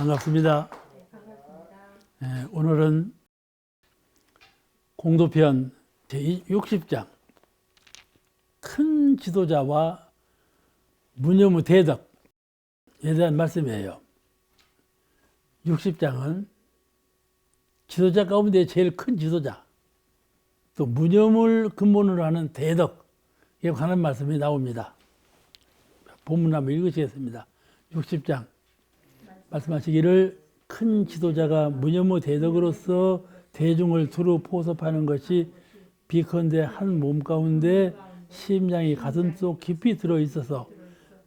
반갑습니다. 오늘은 공도편 제60장 큰 지도자와 무념의 대덕에 대한 말씀이에요. 60장은 지도자 가운데 제일 큰 지도자, 또 무념을 근본으로 하는 대덕에 관한 말씀이 나옵니다. 본문 한번 읽으시겠습니다. 60장 말씀하시기를 큰 지도자가 무념의 대덕으로서 대중을 두루 포섭하는 것이 비컨대 한 몸 가운데 심장이 가슴속 깊이 들어있어서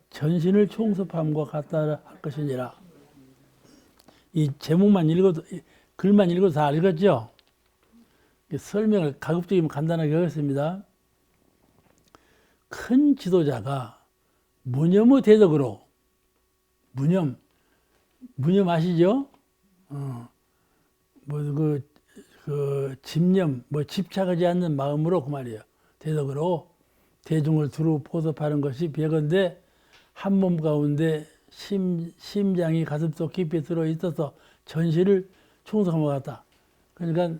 전신을 총섭함과 같다 할 것이니라. 이 제목만 읽어도, 글만 읽어도 다 읽었죠? 설명을 가급적이면 간단하게 하겠습니다. 큰 지도자가 무념의 대덕으로, 무념 아시죠? 집념, 집착하지 않는 마음으로 그 말이에요. 대덕으로 대중을 두루 포섭하는 것이 비컨대 한 몸 가운데 심장이 가슴속 깊이 들어 있어서 전신을 총성함과 같다. 그러니까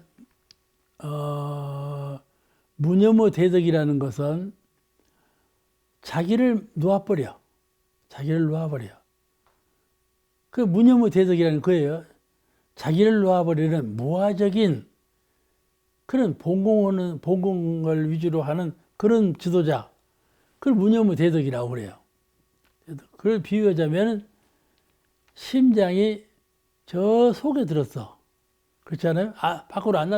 무념의 대덕이라는 것은 자기를 놓아버려. 그 무념의 대덕이라는 거예요. 자기를 놓아버리는 무화적인 그런 본공을 위주로 하는 그런 지도자, 그걸 무념의 대덕이라고 그래요. 그걸 비유하자면 심장이 저 속에 들었어. 그렇지 않아요? 밖으로 안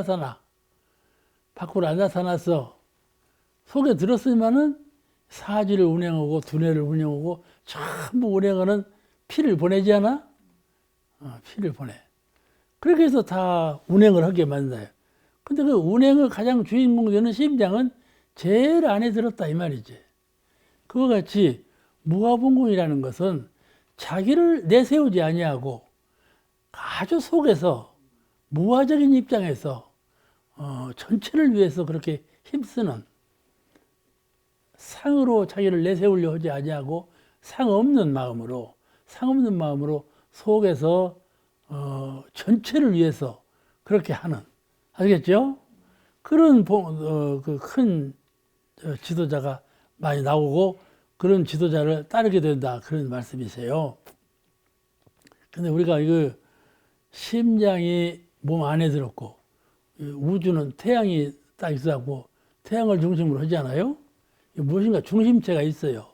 나타나서 속에 들었으면은 사지를 운행하고 두뇌를 운영하고 전부 운행하는 피를 보내지 않아? 피를 보내. 그렇게 해서 다 운행을 하게 만나요. 근데 그 운행의 가장 주인공 되는 심장은 제일 안에 들었다 이 말이지. 그와 같이 무아봉공이라는 것은 자기를 내세우지 아니하고 아주 속에서 무아적인 입장에서 전체를 위해서 그렇게 힘쓰는, 상으로 자기를 내세우려 하지 아니하고 상없는 마음으로 속에서 전체를 위해서 그렇게 하는, 알겠죠? 그런 그 큰 지도자가 많이 나오고 그런 지도자를 따르게 된다, 그런 말씀이세요. 근데 우리가 이거 심장이 몸 안에 들었고 우주는 태양이 딱 있어갖고 태양을 중심으로 하지 않아요? 무엇인가 중심체가 있어요.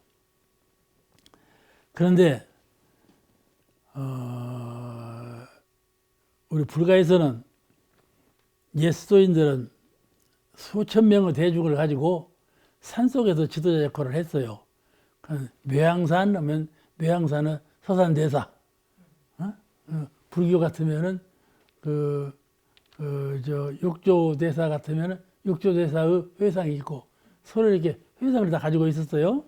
그런데 우리 불가에서는 예수도인들은 수천 명의 대중을 가지고 산속에서 지도자 역할을 했어요. 묘양산 하면 묘양산은 서산대사, 불교 같으면은 육조대사 같으면은 육조대사의 회상이 있고 서로 이렇게 회상을 다 가지고 있었어요.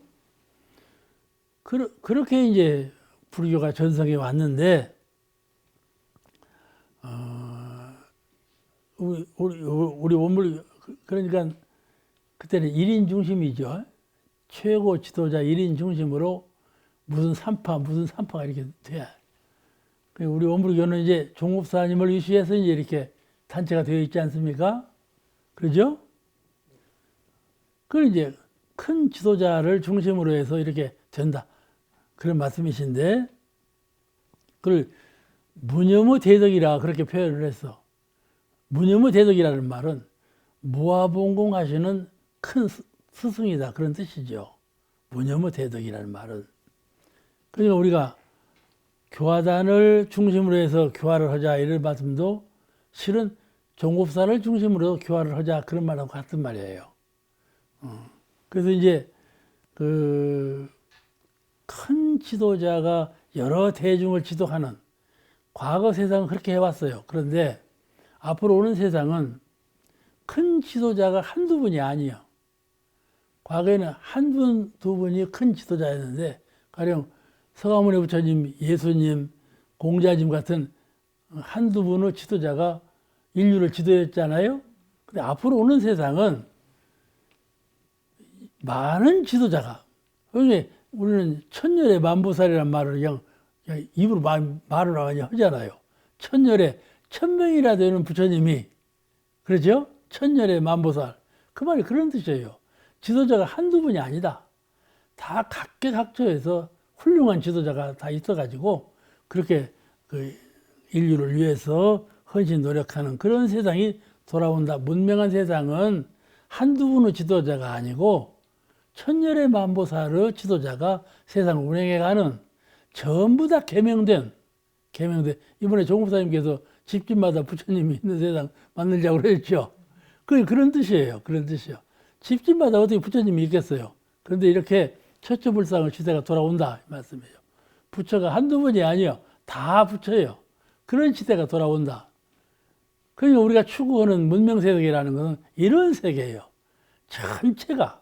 그렇게 이제 불교가 전성에 왔는데, 우리 원물, 그러니까 그때는 1인 중심이죠. 최고 지도자 1인 중심으로 무슨 산파가 이렇게 돼야. 우리 원불교는 이제 종업사님을 위시해서 이제 이렇게 단체가 되어 있지 않습니까? 그러죠? 그 이제 큰 지도자를 중심으로 해서 이렇게 된다, 그런 말씀이신데, 그걸 무념의 대덕이라 그렇게 표현을 했어. 무념의 대덕이라는 말은 무아봉공하시는 큰 스승이다, 그런 뜻이죠. 무념의 대덕이라는 말은. 그러니까 우리가 교화단을 중심으로 해서 교화를 하자 이런 말씀도 실은 종업사를 중심으로 교화를 하자 그런 말하고 같은 말이에요. 그래서 이제 그 큰 지도자가 여러 대중을 지도하는, 과거 세상은 그렇게 해왔어요. 그런데 앞으로 오는 세상은 큰 지도자가 한두 분이 아니에요. 과거에는 두 분이 큰 지도자였는데, 가령 서가모니 부처님, 예수님, 공자님 같은 한두 분의 지도자가 인류를 지도했잖아요. 근데 앞으로 오는 세상은 많은 지도자가, 우리는 천년의 만보살이란 말을 그냥 입으로 말을 많이 하잖아요. 천열에 1000명이나 되는 부처님이, 그렇죠? 천열에 만보살. 그 말이 그런 뜻이에요. 지도자가 한두 분이 아니다. 다 각계각처에서 훌륭한 지도자가 다 있어가지고 그렇게 그 인류를 위해서 헌신 노력하는 그런 세상이 돌아온다. 문명한 세상은 한두 분의 지도자가 아니고 천열의 만보살의 지도자가 세상을 운행해가는 전부 다 개명된 이번에 조공사님께서 집집마다 부처님이 있는 세상 만들자고 그랬죠. 그런 뜻이에요. 그런 뜻이요. 집집마다 어떻게 부처님이 있겠어요. 그런데 이렇게 처처불상의 시대가 돌아온다 이 말씀이에요. 부처가 한두 분이 아니요. 다 부처예요. 그런 시대가 돌아온다. 그러니까 우리가 추구하는 문명세계라는 것은 이런 세계예요. 전체가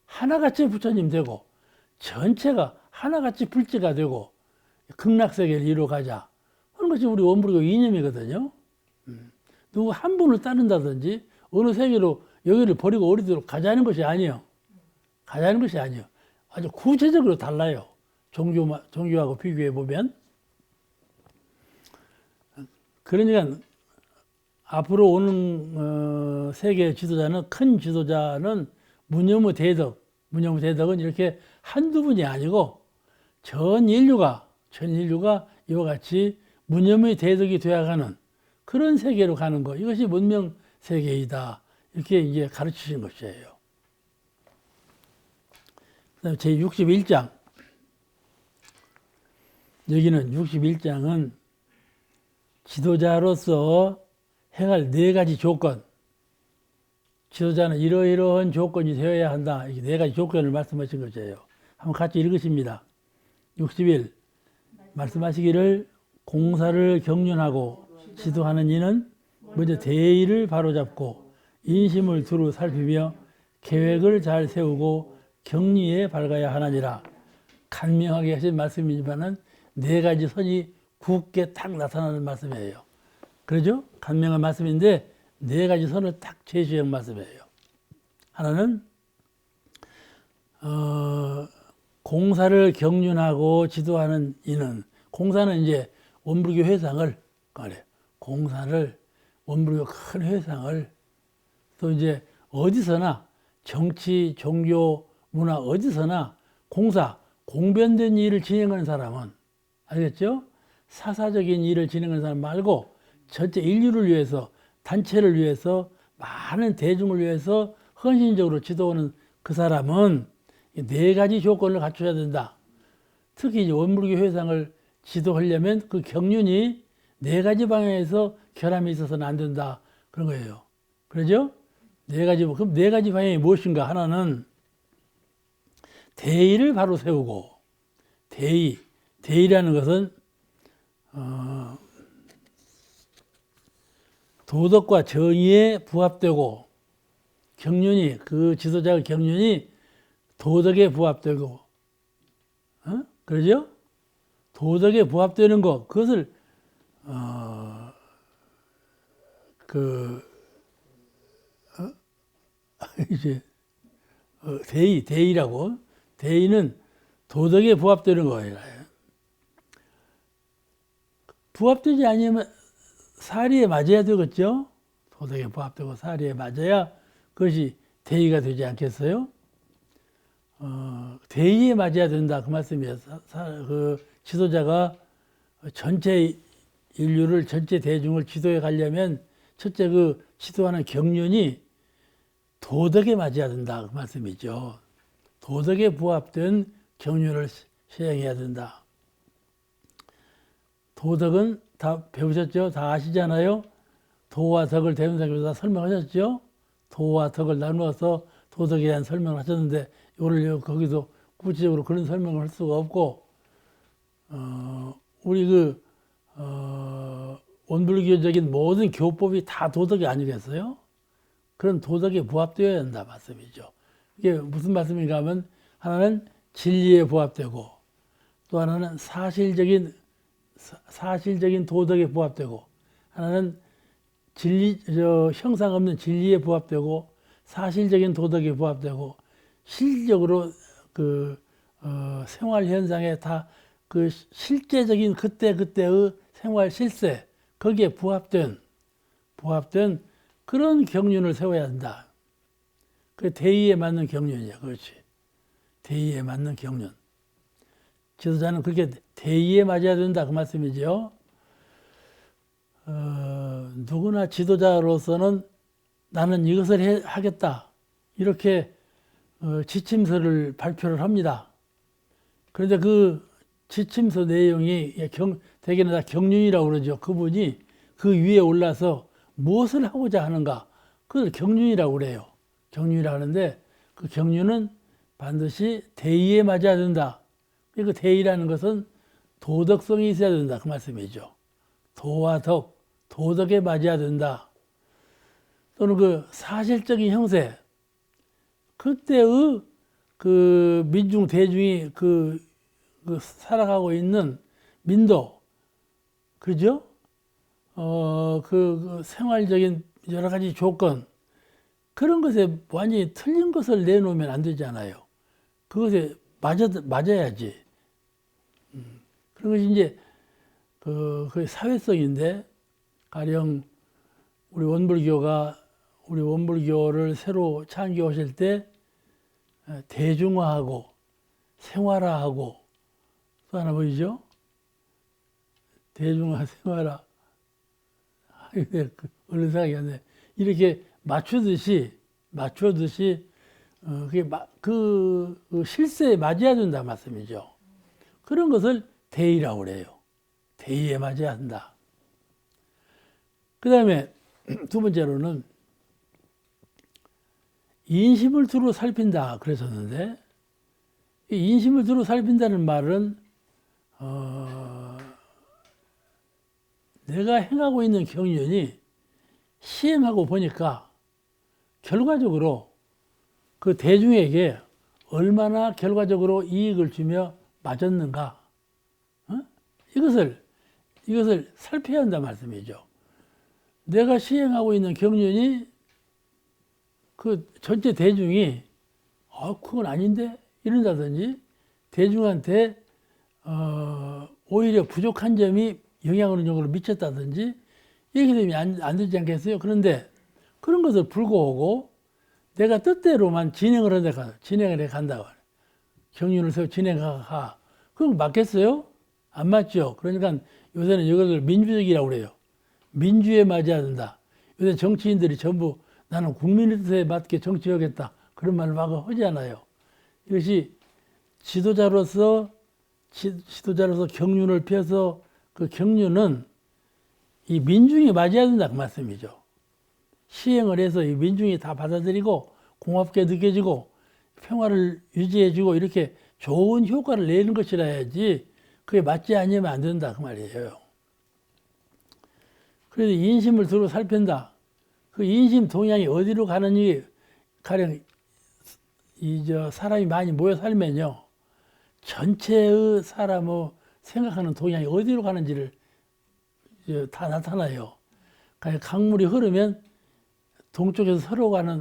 하나같이 부처님 되고 전체가 하나같이 불지가 되고 극락세계를 이루어가자. 그런 것이 우리 원불교 이념이거든요. 누구 한 분을 따른다든지 어느 세계로 여기를 버리고 어디로 가자는 것이 아니에요. 가자는 것이 아니에요. 아주 구체적으로 달라요. 종교하고 비교해 보면. 그러니까 앞으로 오는 세계 지도자는, 큰 지도자는 무념의 대덕은 이렇게 한두 분이 아니고 전 인류가 이와 같이 무념의 대덕이 되어가는 그런 세계로 가는 것, 이것이 문명 세계이다. 이렇게 이제 가르치신 것이에요. 그다음에 제 61장. 여기는 61장은 지도자로서 행할 4가지 조건. 지도자는 이러이러한 조건이 되어야 한다. 이렇게 4가지 조건을 말씀하신 것이에요. 한번 같이 읽으십니다. 61. 말씀하시기를 공사를 경륜하고 지도하는 이는 먼저 대의를 바로잡고 인심을 두루 살피며 계획을 잘 세우고 경리에 밝아야 하나니라. 간명하게 하신 말씀이지만은 4가지 선이 굳게 딱 나타나는 말씀이에요. 그러죠? 간명한 말씀인데 4가지 선을 딱 제시한 말씀이에요. 하나는 공사를 경륜하고 지도하는 이는, 공사는 이제 원불교 회상을 말해요. 공사를, 원불교 큰 회상을 또 이제 어디서나 정치, 종교, 문화 어디서나 공변된 일을 진행하는 사람은, 알겠죠? 사사적인 일을 진행하는 사람 말고 전체 인류를 위해서, 단체를 위해서, 많은 대중을 위해서 헌신적으로 지도하는 그 사람은 4가지 조건을 갖춰야 된다. 특히 이제 원불교 회상을 지도하려면 그 경륜이 4가지 방향에서 결함이 있어서는 안 된다. 그런 거예요. 그러죠? 4가지, 그럼 4가지 방향이 무엇인가? 하나는 대의를 바로 세우고, 대의라는 것은 도덕과 정의에 부합되고, 경륜이, 그 지도자의 경륜이 도덕에 부합되고, 그러죠? 도덕에 부합되는 것, 그것을 이제 대의라고. 대의는 도덕에 부합되는 거예요. 부합되지 않으면 사리에 맞아야 되겠죠? 도덕에 부합되고 사리에 맞아야 그것이 대의가 되지 않겠어요? 대의에 맞아야 된다. 그 말씀이에요. 그 지도자가 전체 인류를, 전체 대중을 지도해 가려면 첫째 그 지도하는 경륜이 도덕에 맞아야 된다. 그 말씀이죠. 도덕에 부합된 경륜을 시행해야 된다. 도덕은 다 배우셨죠? 다 아시잖아요? 도와 덕을 대명사께서 다 설명하셨죠? 도와 덕을 나누어서 도덕에 대한 설명을 하셨는데, 이거를 거기서 구체적으로 그런 설명을 할 수가 없고, 우리 원불교적인 모든 교법이 다 도덕이 아니겠어요? 그런 도덕에 부합되어야 한다 말씀이죠. 이게 무슨 말씀인가 하면, 하나는 진리에 부합되고, 또 하나는 사실적인 도덕에 부합되고, 하나는 형상 없는 진리에 부합되고, 사실적인 도덕에 부합되고, 실질적으로 생활 현상에 다 그 실제적인 그때그때의 생활 실세, 거기에 부합된 그런 경륜을 세워야 한다. 그 대의에 맞는 경륜이야. 그렇지. 대의에 맞는 경륜. 지도자는 그렇게 대의에 맞아야 된다. 그 말씀이죠. 누구나 지도자로서는 나는 이것을 하겠다. 이렇게 지침서를 발표를 합니다. 그런데 그 지침서 내용이 대개는 다 경륜이라고 그러죠. 그분이 그 위에 올라서 무엇을 하고자 하는가. 그걸 경륜이라고 그래요. 경륜이라고 하는데 그 경륜은 반드시 대의에 맞아야 된다. 그 대의라는 것은 도덕성이 있어야 된다. 그 말씀이죠. 도와 덕, 도덕에 맞아야 된다. 또는 그 사실적인 형세, 그때의 그 민중 대중이 그 살아가고 있는 민도, 그죠? 그 생활적인 여러 가지 조건, 그런 것에 완전히 틀린 것을 내놓으면 안 되잖아요. 그것에 맞아야지. 그런 것이 이제 그 사회성인데, 가령 우리 원불교를 새로 창기하실 때 대중화하고 생활화하고 또 하나 보이죠? 대중화, 생활화. 얼른 생각이 안 나. 이렇게 맞추듯이 그게 그 실세에 맞아야 된다 말씀이죠. 그런 것을 대의라고 그래요. 대의에 맞아야 한다. 그 다음에 두 번째로는 인심을 두루 살핀다 그랬었는데, 이 인심을 두루 살핀다는 말은 내가 행하고 있는 경륜이 시행하고 보니까 결과적으로 그 대중에게 얼마나 결과적으로 이익을 주며 맞았는가, 이것을 살펴야 한다 말씀이죠. 내가 시행하고 있는 경륜이 그 전체 대중이 그건 아닌데 이런다든지, 대중한테 오히려 부족한 점이 영향으로 미쳤다든지, 이렇게 되면 안 되지 않겠어요? 그런데 그런 것을 불구하고 내가 뜻대로만 진행을 해 간다. 경륜을 세워 진행하. 그럼 맞겠어요? 안 맞죠? 그러니까 요새는 이것을 민주적이라고 그래요. 민주에 맞아야 된다. 요새 정치인들이 전부 나는 국민의 뜻에 맞게 정치하겠다. 그런 말을 막 하잖아요. 이것이 지도자로서 경륜을 펴서 그 경륜은 이 민중이 맞아야 된다. 그 말씀이죠. 시행을 해서 이 민중이 다 받아들이고 공합게 느껴지고 평화를 유지해주고 이렇게 좋은 효과를 내는 것이라야지 그게 맞지 않으면 안 된다. 그 말이에요. 그래서 인심을 두루 살핀다. 그 인심 동향이 어디로 가는지, 가령 사람이 많이 모여 살면요, 전체의 사람의 생각하는 동향이 어디로 가는지를 다 나타나요. 강물이 흐르면 동쪽에서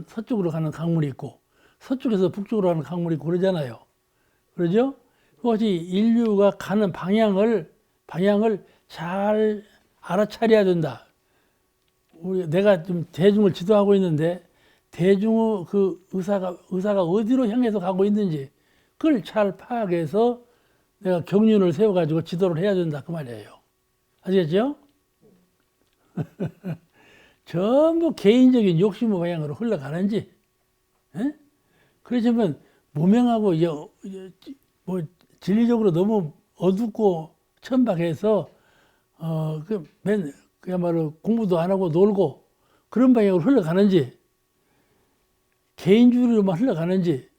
서쪽으로 가는 강물이 있고, 서쪽에서 북쪽으로 가는 강물이 있고 그러잖아요. 그러죠? 그것이 인류가 가는 방향을 잘 알아차려야 된다. 내가 좀 대중을 지도하고 있는데 대중의 그 의사가 어디로 향해서 가고 있는지 그걸 잘 파악해서 내가 경륜을 세워가지고 지도를 해야 된다. 그 말이에요. 아시겠죠? 전부 개인적인 욕심의 방향으로 흘러가는지, 그렇지만 무명하고 진리적으로 너무 어둡고 천박해서 그야말로 공부도 안 하고 놀고 그런 방향으로 흘러가는지, 개인주의로만 흘러가는지,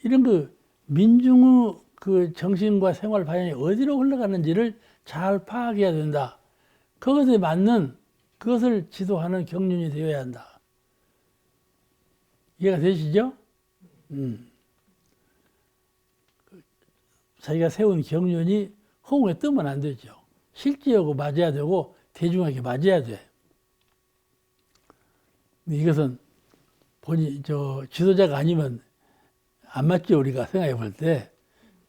이런 민중의 그 정신과 생활 방향이 어디로 흘러가는지를 잘 파악해야 된다. 그것에 맞는 그것을 지도하는 경륜이 되어야 한다. 이해가 되시죠? 자기가 세운 경륜이 허공에 뜨면 안 되죠. 실제하고 맞아야 되고 대중에게 맞아야 돼. 이것은 지도자가 아니면 안 맞죠. 우리가 생각해 볼 때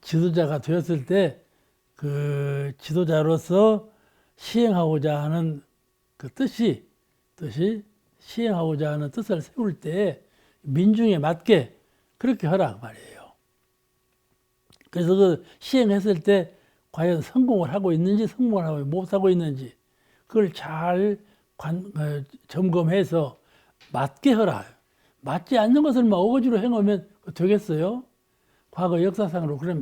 지도자가 되었을 때 그 지도자로서 시행하고자 하는 그 뜻이 시행하고자 하는 뜻을 세울 때 민중에 맞게 그렇게 하라 말이에요. 그래서 그 시행했을 때 과연 성공을 하고 있는지 성공을 하고 못하고 있는지 그걸 잘 점검해서 맞게 하라. 맞지 않는 것을 막 어거지로 행하면 되겠어요? 과거 역사상으로 그런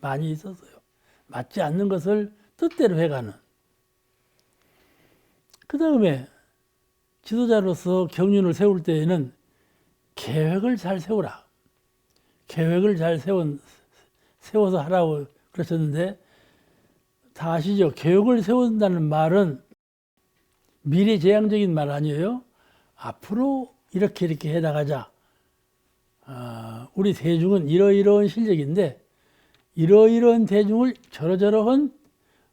많이 있었어요. 맞지 않는 것을 뜻대로 해가는. 그 다음에 지도자로서 경륜을 세울 때에는 계획을 잘 세우라. 계획을 잘 세워서 하라고 그러셨는데 다 아시죠? 계획을 세운다는 말은 미래지향적인 말 아니에요? 앞으로 이렇게 해나가자. 우리 대중은 이러이러한 실력인데 이러이러한 대중을 저러저러한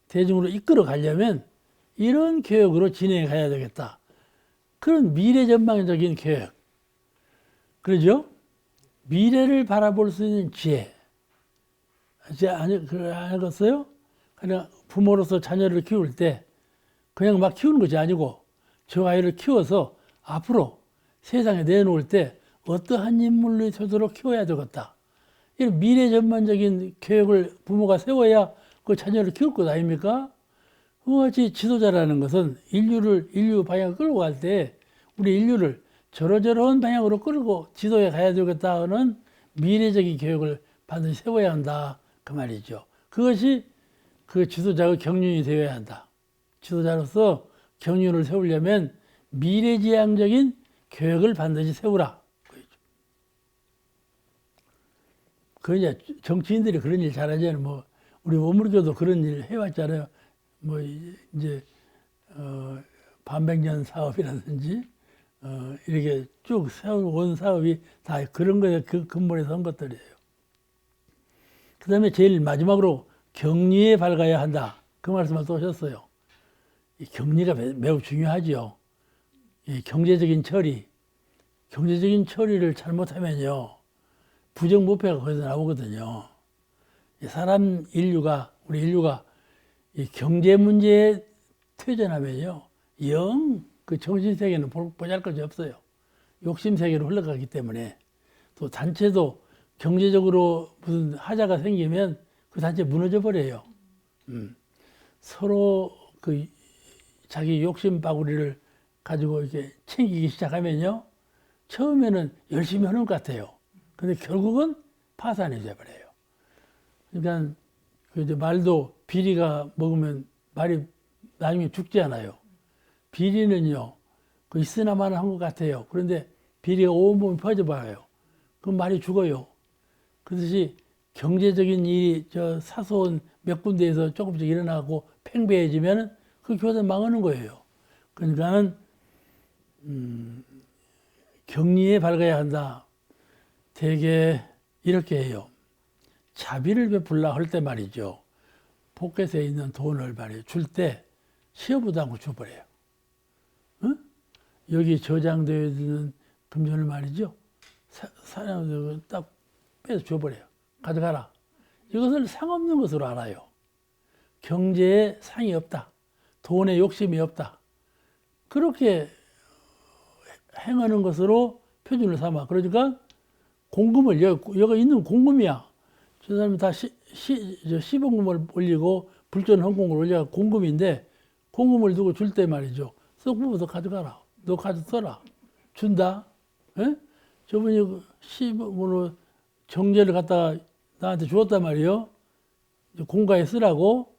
대중으로 이끌어 가려면 이런 계획으로 진행해 가야 되겠다. 그런 미래전망적인 계획. 그러죠? 미래를 바라볼 수 있는 지혜. 아니겠어요? 그냥 부모로서 자녀를 키울 때 그냥 막 키우는 것이 아니고 저 아이를 키워서 앞으로 세상에 내놓을 때 어떠한 인물로 되도록 키워야 되겠다. 이런 미래전반적인 계획을 부모가 세워야 그 자녀를 키울 것 아닙니까? 그같이 지도자라는 것은 인류 방향을 끌고 갈 때 우리 인류를 저러저러한 방향으로 끌고 지도해 가야 되겠다는 미래적인 계획을 반드시 세워야 한다. 그 말이죠. 그것이 그 지도자의 경륜이 되어야 한다. 지도자로서 경륜을 세우려면 미래지향적인 계획을 반드시 세우라. 그 이제 정치인들이 그런 일 잘하잖아요. 뭐 우리 원물교도 그런 일 해왔잖아요. 뭐 이제 반백년 사업이라든지 이렇게 쭉 세워온 사업이 다 그런 거에 그 근본에서 한 것들이에요. 그 다음에 제일 마지막으로 경리에 밝아야 한다. 그 말씀을 또 하셨어요. 이 경리가 매우 중요하죠. 이 경제적인 처리를 잘못하면요. 부정부패가 거기서 나오거든요. 우리 인류가 이 경제 문제에 퇴전하면요. 영 그 정신세계는 보잘것이 없어요. 욕심세계로 흘러가기 때문에 또 단체도 경제적으로 무슨 하자가 생기면 그 단체 무너져 버려요. 서로 그 자기 욕심 바구리를 가지고 이렇게 챙기기 시작하면요. 처음에는 열심히 하는 것 같아요. 근데 결국은 파산이 돼버려요. 그러니까 그 이제 말도 비리가 먹으면 말이 나중에 죽지 않아요. 비리는요, 그 있으나마나 한 것 같아요. 그런데 비리가 온몸에 퍼져봐요. 그럼 말이 죽어요. 그렇듯이 경제적인 일이 사소한 몇 군데에서 조금씩 일어나고 팽배해지면 그 교회는 망하는 거예요. 그러니까는, 경리에 밝아야 한다. 되게 이렇게 해요. 자비를 베풀라 할 때 말이죠. 포켓에 있는 돈을 줄 때 시어보도 않고 줘버려요. 응? 여기 저장되어 있는 금전을 말이죠. 사람들 딱 빼서 줘버려요. 가져가라. 이것을 상없는 것으로 알아요. 경제에 상이 없다. 돈에 욕심이 없다. 그렇게 행하는 것으로 표준을 삼아. 그러니까 공금을, 여기 있는 공금이야. 저 사람이 다 시범금을 올리고 불전헌공을 올려가 공금인데 공금을 두고 줄 때 말이죠. 썩 뽑아서 가져가라. 너 가져서라. 준다. 에? 저분이 시범으로 정제를 갖다가 나한테 주었단 말이에요. 공가에 쓰라고.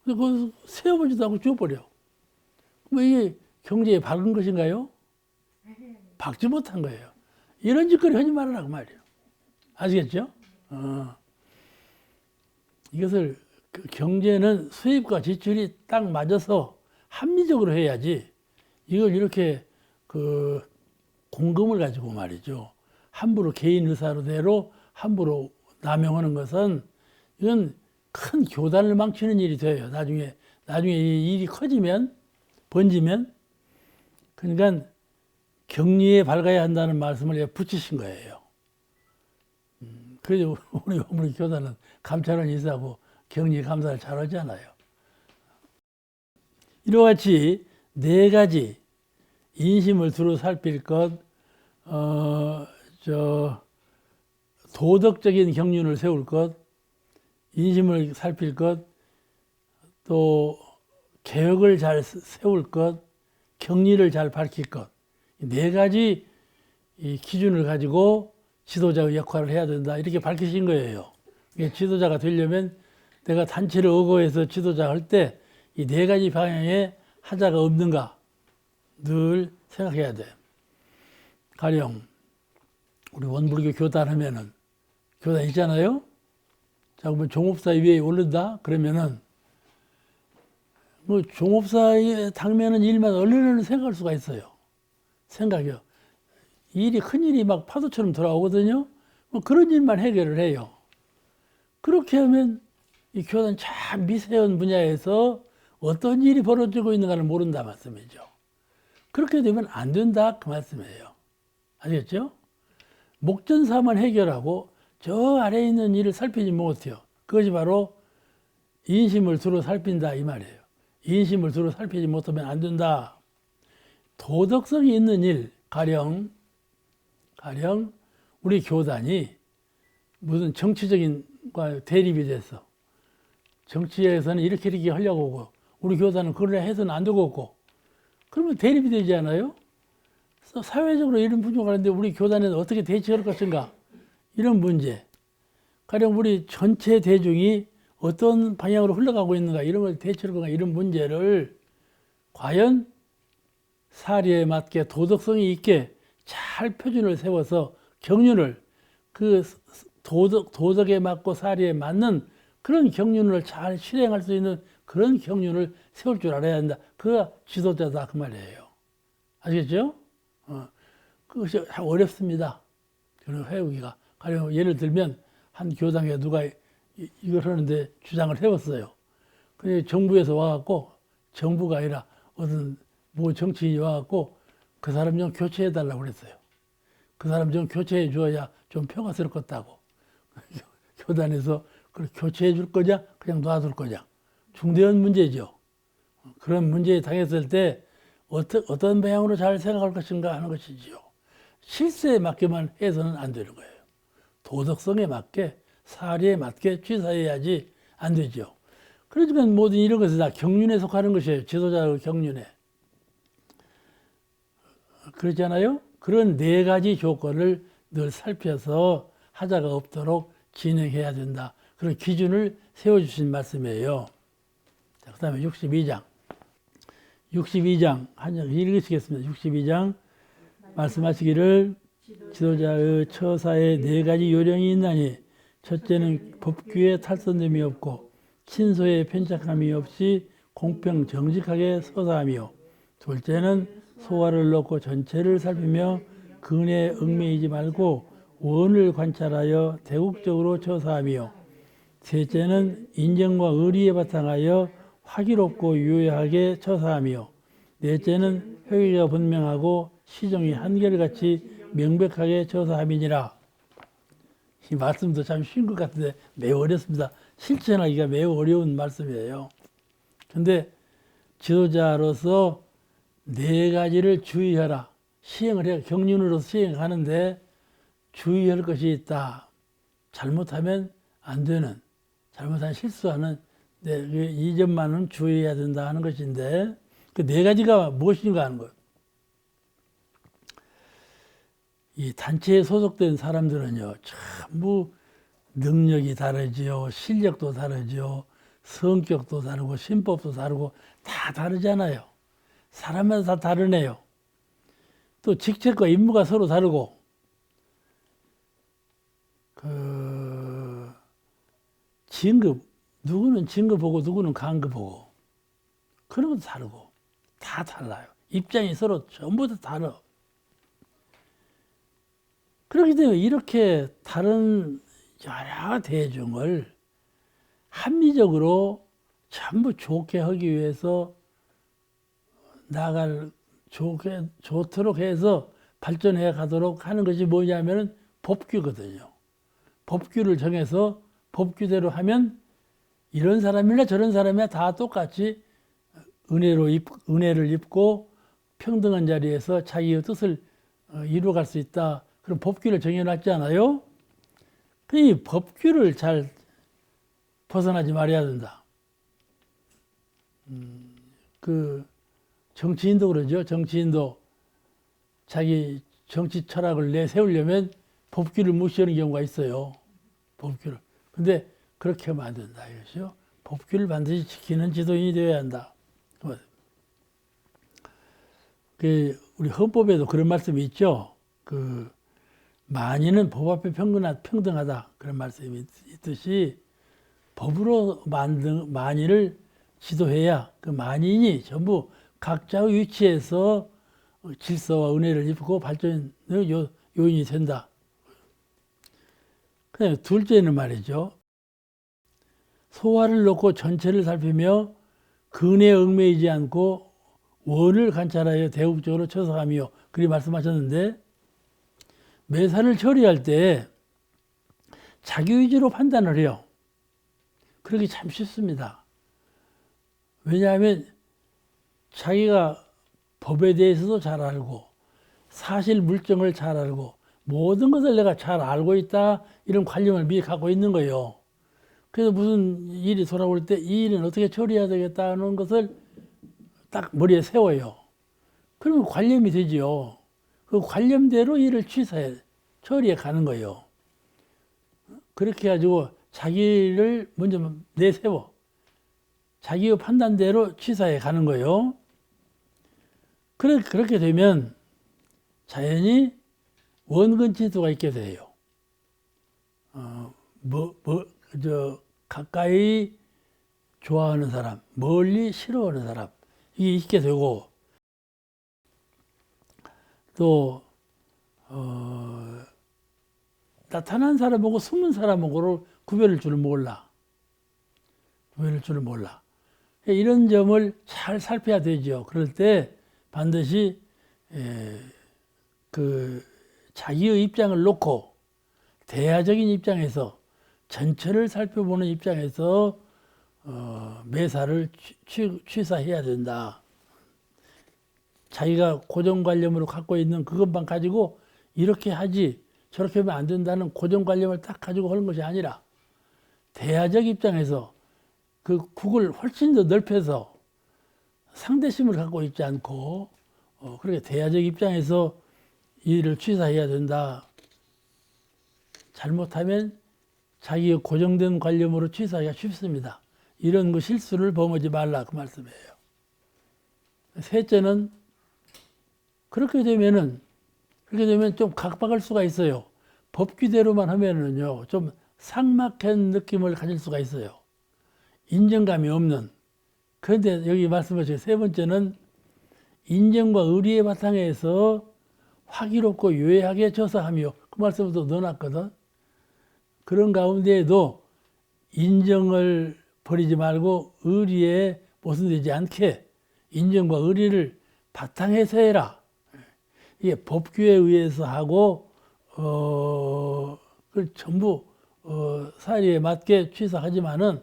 근데 그거 세어보지도 않고 줘버려. 그럼 이게 경제에 박은 것인가요? 박지 못한 거예요. 이런 짓거리 하지 말라고 말이에요. 아시겠죠? 이것을 경제는 수입과 지출이 딱 맞아서 합리적으로 해야지 이걸 이렇게 공금을 가지고 말이죠. 함부로 개인 의사로대로 함부로 남용하는 것은 이건 큰 교단을 망치는 일이 돼요. 나중에 이 일이 커지면 번지면 그러니까 경리에 밝아야 한다는 말씀을 붙이신 거예요. 그래서 우리 교단은 감찰원 인사하고 격리 감사를 잘하잖아요. 이와 같이 네 가지 인심을 두루 살필 것, 도덕적인 경륜을 세울 것, 인심을 살필 것, 또 개혁을 잘 세울 것, 경리를 잘 밝힐 것, 네 가지 이 기준을 가지고 지도자의 역할을 해야 된다. 이렇게 밝히신 거예요. 지도자가 되려면 내가 단체를 의거해서 지도자 할 때 이 네 가지 방향에 하자가 없는가 늘 생각해야 돼. 가령 우리 원불교 교단 하면은 교단 있잖아요. 자, 그러면 종업사 위에 오른다 그러면은 뭐 종업사에 당면은 일만 얼른 생각할 수가 있어요. 생각이요. 일이 큰 일이 막 파도처럼 돌아오거든요. 뭐 그런 일만 해결을 해요. 그렇게 하면 이 교단 참 미세한 분야에서 어떤 일이 벌어지고 있는가를 모른다 말씀이죠. 그렇게 되면 안 된다 그 말씀이에요. 아시겠죠? 목전사만 해결하고 저 아래에 있는 일을 살피지 못해요. 그것이 바로 인심을 두루 살핀다 이 말이에요. 인심을 두루 살피지 못하면 안 된다. 도덕성이 있는 일, 가령 우리 교단이 무슨 정치적인 과 대립이 됐어. 정치에서는 이렇게 하려고 하고 우리 교단은 그러려 해서는 안 되고 그러면 대립이 되지 않아요? 사회적으로 이런 분야가 있는데 우리 교단에는 어떻게 대처할 것인가? 이런 문제. 가령 우리 전체 대중이 어떤 방향으로 흘러가고 있는가? 이런 걸 대처할 건가? 이런 문제를 과연 사리에 맞게 도덕성이 있게 잘 표준을 세워서 경륜을 그 도덕에 맞고 사리에 맞는 그런 경륜을 잘 실행할 수 있는 그런 경륜을 세울 줄 알아야 한다. 그가 지도자다 그 말이에요. 아시겠죠? 그것이 어렵습니다. 그런 회우기가. 가령 예를 들면 한 교당에 누가 이걸 하는데 주장을 해왔어요. 근데 정부에서 와갖고 정부가 아니라 어떤 뭐 정치인이 와갖고 그 사람 좀 교체해달라고 그랬어요. 그 사람 좀 교체해 줘야 좀 평화스럽겠다고. 교단에서 그걸 교체해 줄 거냐? 그냥 놔둘 거냐? 중대한 문제죠. 그런 문제에 당했을 때 어떤 방향으로 잘 생각할 것인가 하는 것이지요. 실세에 맞게만 해서는 안 되는 거예요. 도덕성에 맞게, 사리에 맞게 취사해야지 안 되죠. 그렇지만 모든 이런 것은 다 경륜에 속하는 것이에요. 지도자의 경륜에. 그렇잖아요? 그런 네 가지 조건을 늘 살펴서 하자가 없도록 진행해야 된다. 그런 기준을 세워주신 말씀이에요. 자, 그 다음에 62장. 62장, 한 장 읽으시겠습니다. 62장 말씀하시기를 지도자의 처사에 네 가지 요령이 있나니 첫째는 법규에 탈선됨이 없고 친소에 편착함이 없이 공평 정직하게 서사하며 둘째는 소화를 놓고 전체를 살피며 근에 얽매이지 말고 원을 관찰하여 대국적으로 처사하며 셋째는 인정과 의리에 바탕하여 화기롭고 유효하게 처사하며 넷째는 회의가 분명하고 시정이 한결같이 명백하게 처사함이니라. 이 말씀도 참 쉬운 것 같은데 매우 어렵습니다. 실천하기가 매우 어려운 말씀이에요. 근데 지도자로서 네 가지를 주의하라. 시행을 해 경륜으로서 시행하는데 주의할 것이 있다. 잘못하면 안 되는, 잘못하면 실수하는 이 점만은 주의해야 된다 하는 것인데 그 네 가지가 무엇인가 하는 거예요. 이 단체에 소속된 사람들은요, 전부 능력이 다르지요, 실력도 다르지요, 성격도 다르고 신법도 다르고 다 다르잖아요. 사람마다 다 다르네요. 또 직책과 임무가 서로 다르고 진급, 누구는 진급하고 누구는 간급하고 그런 것도 다르고 다 달라요. 입장이 서로 전부 다 다르. 그렇기 때문에 이렇게 다른 여러 대중을 합리적으로 전부 좋게 하기 위해서 좋도록 해서 발전해 가도록 하는 것이 뭐냐면은 법규거든요. 법규를 정해서 법규대로 하면 이런 사람이나 저런 사람이나 다 똑같이 은혜를 입고 평등한 자리에서 자기의 뜻을 이루어갈 수 있다. 그런 법규를 정해놨지 않아요? 이 법규를 잘 벗어나지 말아야 된다. 그 정치인도 그러죠. 정치인도 자기 정치 철학을 내세우려면 법규를 무시하는 경우가 있어요. 법규를. 근데 그렇게 하면 안 된다 이것이요. 법규를 반드시 지키는 지도인이 되어야 한다. 우리 헌법에도 그런 말씀이 있죠. 만인은 법 앞에 평등하다. 그런 말씀이 있듯이 법으로 만든 만인을 지도해야 그 만인이 전부 각자의 위치에서 질서와 은혜를 입고 발전의 요인이 된다. 그다음에 둘째는 말이죠. 소화를 놓고 전체를 살피며 근에 얽매이지 않고 원을 관찰하여 대국적으로 처사하며 그리 말씀하셨는데 매사를 처리할 때 자기 위주로 판단을 해요. 그러기 참 쉽습니다. 왜냐하면 자기가 법에 대해서도 잘 알고 사실 물정을 잘 알고 모든 것을 내가 잘 알고 있다 이런 관념을 미리 갖고 있는 거예요. 그래서 무슨 일이 돌아올 때 이 일은 어떻게 처리해야 되겠다는 것을 딱 머리에 세워요. 그러면 관념이 되지요. 그 관념대로 일을 처리해 가는 거예요. 그렇게 해가지고 자기를 먼저 내세워. 자기의 판단대로 취사해 가는 거예요. 그렇게 되면 자연히 원근지도가 있게 돼요. 가까이 좋아하는 사람, 멀리 싫어하는 사람, 이게 있게 되고, 또, 나타난 사람하고 숨은 사람하고를 구별할 줄을 몰라. 이런 점을 잘 살펴야 되죠. 그럴 때 반드시, 자기의 입장을 놓고 대화적인 입장에서 전체를 살펴보는 입장에서 매사를 취사해야 된다. 자기가 고정관념으로 갖고 있는 그것만 가지고 이렇게 하지 저렇게 하면 안 된다는 고정관념을 딱 가지고 하는 것이 아니라 대화적 입장에서 그 국을 훨씬 더 넓혀서 상대심을 갖고 있지 않고 그렇게 대화적 입장에서 일을 취사해야 된다. 잘못하면 자기의 고정된 관념으로 취사하기가 쉽습니다. 이런 거 실수를 범하지 말라 그 말씀이에요. 셋째는 그렇게 되면 좀 각박할 수가 있어요. 법규대로만 하면은요 좀 삭막한 느낌을 가질 수가 있어요. 인정감이 없는. 그런데 여기 말씀하신 세 번째는 인정과 의리의 바탕에서 화기롭고 유해하게 처사하며 그 말씀을 또 넣어놨거든. 그런 가운데에도 인정을 버리지 말고 의리에 모순되지 않게 인정과 의리를 바탕에서 해라. 이게 법규에 의해서 하고 그걸 전부 사리에 맞게 취사하지만은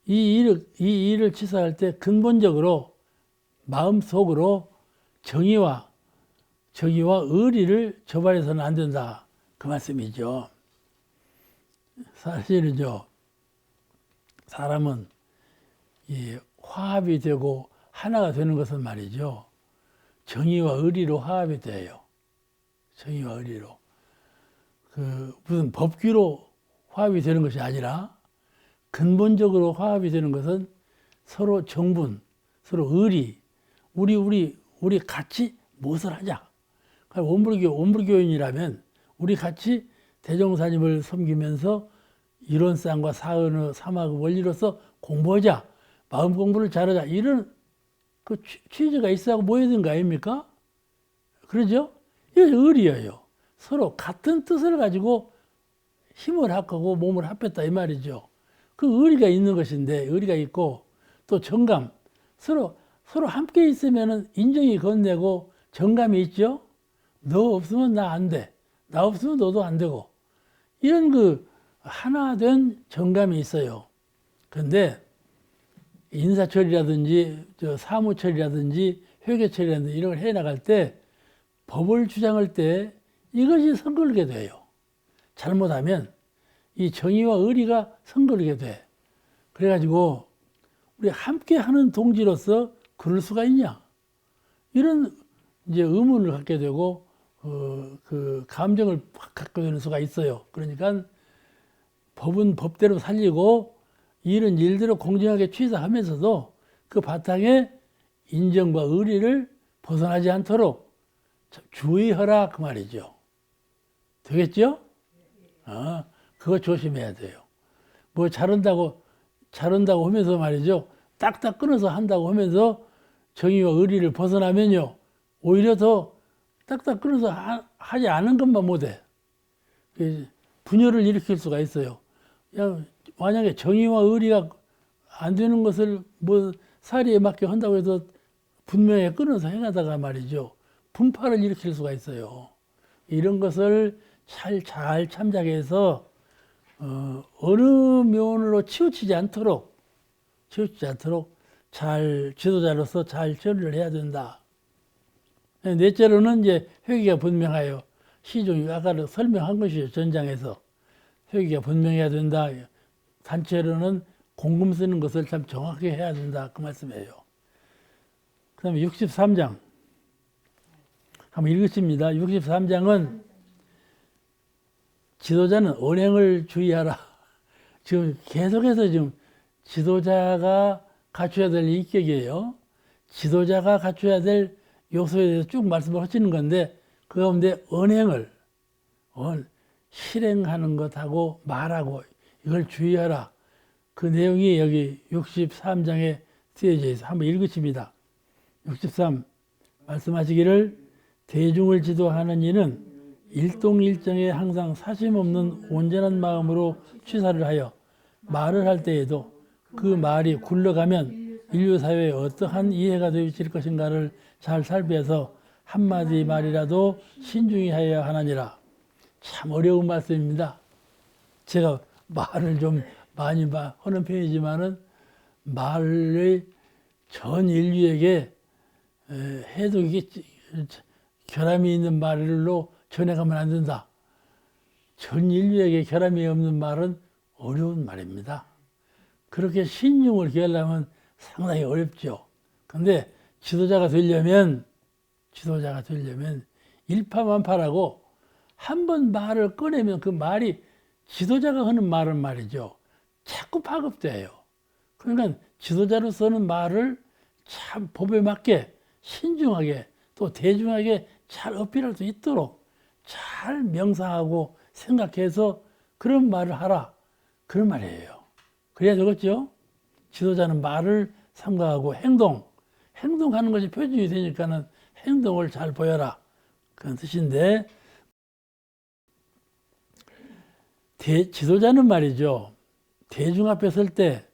이 일을 취사할 때 근본적으로 마음속으로 정의와 의리를 저발해서는 안 된다. 그 말씀이죠. 사실은요, 사람은 화합이 되고 하나가 되는 것은 말이죠. 정의와 의리로 화합이 돼요. 정의와 의리로. 무슨 법규로 화합이 되는 것이 아니라 근본적으로 화합이 되는 것은 서로 정분, 서로 의리, 우리 같이 무엇을 하자. 원불교인이라면 우리 같이 대종사님을 섬기면서 이론상과 사언의 사막의 원리로서 공부하자. 마음 공부를 잘하자. 이런 그 취지가 있어야 모여야 되는 거 아닙니까? 그러죠? 이게 의리예요. 서로 같은 뜻을 가지고 힘을 합하고 몸을 합했다 이 말이죠. 그 의리가 있는 것인데 의리가 있고 또 정감. 서로 함께 있으면 인정이 건네고 정감이 있죠. 너 없으면 나 안 돼. 나 없으면 너도 안 되고. 이런 하나 된 정감이 있어요. 그런데 인사처리라든지 사무처리라든지 회계처리라든지 이런 걸 해나갈 때 법을 주장할 때 이것이 선걸게 돼요. 잘못하면 이 정의와 의리가 선걸게 돼. 그래가지고 우리 함께 하는 동지로서 그럴 수가 있냐? 이런 이제 의문을 갖게 되고 그 감정을 갖게 되는 수가 있어요. 그러니까 법은 법대로 살리고 일은 일대로 공정하게 취사하면서도 그 바탕에 인정과 의리를 벗어나지 않도록 주의하라 그 말이죠. 되겠죠? 그거 조심해야 돼요. 뭐 잘한다고 하면서 말이죠. 딱딱 끊어서 한다고 하면서 정의와 의리를 벗어나면요. 오히려 더 딱딱 끊어서 하지 않은 것만 못해. 분열을 일으킬 수가 있어요. 그냥 만약에 정의와 의리가 안 되는 것을 뭐 사리에 맞게 한다고 해서 분명히 끊어서 행하다가 말이죠. 분파를 일으킬 수가 있어요. 이런 것을 잘 참작해서 어느 면으로 치우치지 않도록 잘 지도자로서 잘 처리를 해야 된다. 넷째로는 이제 회계가 분명하여 시종이 아까 설명한 것이죠. 전장에서 회계가 분명해야 된다. 단체로는 공금 쓰는 것을 참 정확하게 해야 된다. 그 말씀이에요. 그 다음에 63장 한번 읽겠습니다. 63장은 지도자는 언행을 주의하라. 지금 계속해서 지금 지도자가 갖춰야 될 인격이에요. 지도자가 갖춰야 될 요소에 대해서 쭉 말씀을 하시는 건데 그 가운데 언행을 실행하는 것하고 말하고 이걸 주의하라. 그 내용이 여기 63장에 쓰여져 있어요. 한번 읽으십니다. 63 말씀하시기를 대중을 지도하는 이는 일동일정에 항상 사심없는 온전한 마음으로 취사를 하여 말을 할 때에도 그 말이 굴러가면 인류 사회에 어떠한 이해가 되어질 것인가를 잘 살펴서 한마디 말이라도 신중히 하여야 하느니라. 참 어려운 말씀입니다. 제가 말을 좀 많이 하는 편이지만은 말을 전 인류에게 해도 이게 결함이 있는 말로 전해가면 안 된다. 전 인류에게 결함이 없는 말은 어려운 말입니다. 그렇게 신중을 기하려면 상당히 어렵죠. 근데 지도자가 되려면 일파만파라고 한 번 말을 꺼내면 그 말이 지도자가 하는 말은 말이죠. 자꾸 파급돼요. 그러니까 지도자로서는 말을 참 법에 맞게 신중하게 또 대중에게 잘 어필할 수 있도록 잘 명상하고 생각해서 그런 말을 하라. 그런 말이에요. 그래야 되겠죠? 지도자는 말을 삼가하고 행동하는 것이 표준이 되니까는 행동을 잘 보여라. 그런 뜻인데, 지도자는 말이죠. 대중 앞에 설 때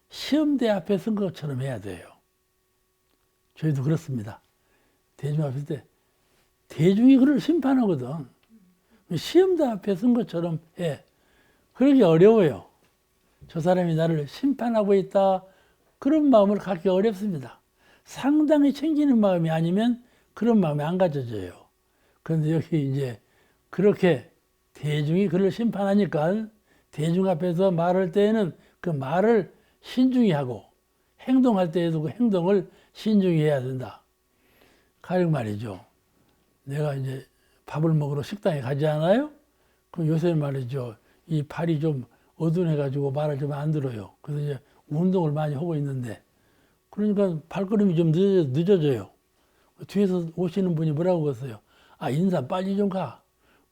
시험대 앞에 선 것처럼 해야 돼요. 저희도 그렇습니다. 대중 앞에 설 때 대중이 그를 심판하거든. 시험대 앞에 선 것처럼 해. 그러기 어려워요. 저 사람이 나를 심판하고 있다. 그런 마음을 갖기 어렵습니다. 상당히 챙기는 마음이 아니면 그런 마음이 안 가져져요. 그런데 여기 이제 그렇게 대중이 그를 심판하니까 대중 앞에서 말할 때에는 그 말을 신중히 하고 행동할 때에도 그 행동을 신중히 해야 된다. 가령 말이죠. 내가 이제 밥을 먹으러 식당에 가지 않아요? 그럼 요새 말이죠. 이 발이 좀 어두워가지고 말을 좀 안 들어요. 그래서 이제 운동을 많이 하고 있는데 그러니까 발걸음이 좀 늦어져요. 뒤에서 오시는 분이 뭐라고 그랬어요? 아, 인사 빨리 좀 가.